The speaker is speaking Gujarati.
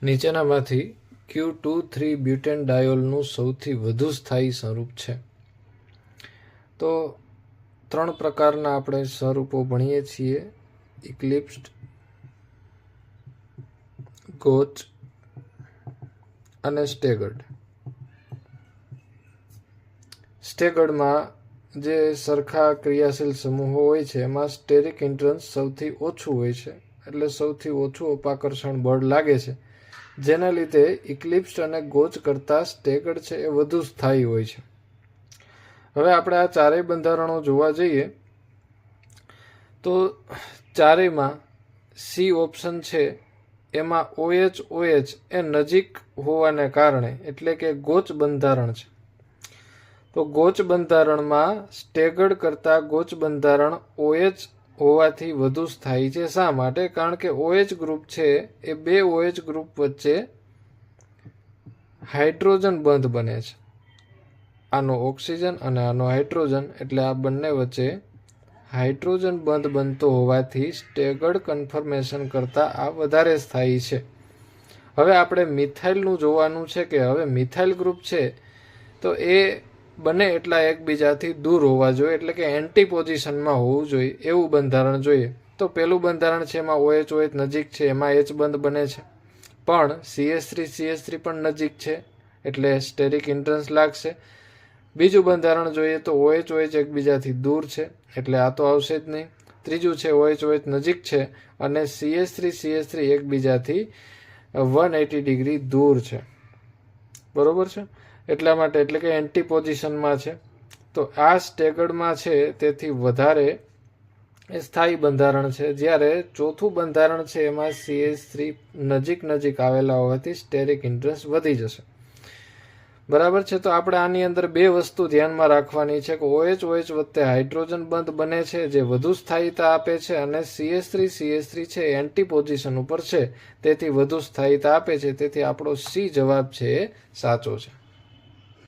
નીચેનામાંથી Q23 બ્યુટેનડાયોલનું સૌથી વધુ સ્થાયી સ્વરૂપ છે? તો 3 પ્રકારના આપણે સ્વરૂપો ભણીએ છીએ: ઇક્લિપ્સ્ડ, ગોચ અને સ્ટેગર્ડ. સ્ટેગર્ડમાં જે સરખા ક્રિયાશીલ સમૂહો હોય છે એમાં સ્ટેરિક હિન્ડ્રન્સ સૌથી ઓછું હોય છે, એટલે સૌથી ઓછું અપાકર્ષણ બળ લાગે છે, જેના લીધે ઇક્લિપ્સ્ડ અને ગોચ કરતાં સ્ટેગર્ડ છે એ વધુ સ્થાયી હોય છે. હવે આપણે આ ચારેય બંધારણો જોવા જઈએ તો ચારેયમાં સી ઓપ્શન છે એમાં OH એ નજીક હોવાને કારણે, એટલે કે ગોચ બંધારણ છે. તો ગોચ બંધારણમાં સ્ટેગર્ડ કરતાં ગોચ બંધારણ OH હોવાથી વધુ સ્થાયી છે. શા માટે? કારણ કે OH ગ્રુપ છે એ બે OH ગ્રુપ વચ્ચે હાઇડ્રોજન બંધ બને છે. આનો ઓક્સિજન અને આનો હાઇડ્રોજન, એટલે આ બંને વચ્ચે હાઇડ્રોજન બંધ બનતો હોવાથી સ્ટેગર્ડ કન્ફર્મેશન કરતાં આ વધારે સ્થાયી છે. હવે આપણે મિથાઇલનું જોવાનું છે કે હવે મિથાઇલ ગ્રુપ છે તો એ બને એટલા એકબીજાથી દૂર હોવા જોઈએ, એટલે કે એન્ટી પોઝિશનમાં હોવું જોઈએ એવું બંધારણ જોઈએ. તો પેલું બંધારણ છે એમાં OH નજીક છે, એમાં H બંધ બને છે, પણ CH3 પણ નજીક છે એટલે સ્ટેરિક હિન્ડ્રન્સ લાગશે. બીજું બંધારણ જોઈએ તો OH એકબીજાથી દૂર છે એટલે આ તો આવશે જ નહીં. ત્રીજું છે OH નજીક છે અને CH3 એકબીજાથી 180 ડિગ્રી દૂર છે. બરોબર છે? એટલા માટે, એટલે કે એન્ટી પોઝિશનમાં છે. તો આ સ્ટેગર્ડમાં છે તેથી વધારે એ સ્થાયી બંધારણ છે, જ્યારે ચોથું બંધારણ છે એમાં CH3 નજીક આવેલા હોવાથી સ્ટેરિક હિન્ડ્રન્સ વધી જશે. બરાબર છે? તો આપણે આની અંદર બે વસ્તુ ધ્યાનમાં રાખવાની છે કે OH વચ્ચે હાઇડ્રોજન બંધ બને છે જે વધુ સ્થાયીતા આપે છે, અને CH3 છે એન્ટી પોઝિશન ઉપર છે તેથી વધુ સ્થાયીતા આપે છે. તેથી આપણો સી જવાબ છે એ સાચો છે.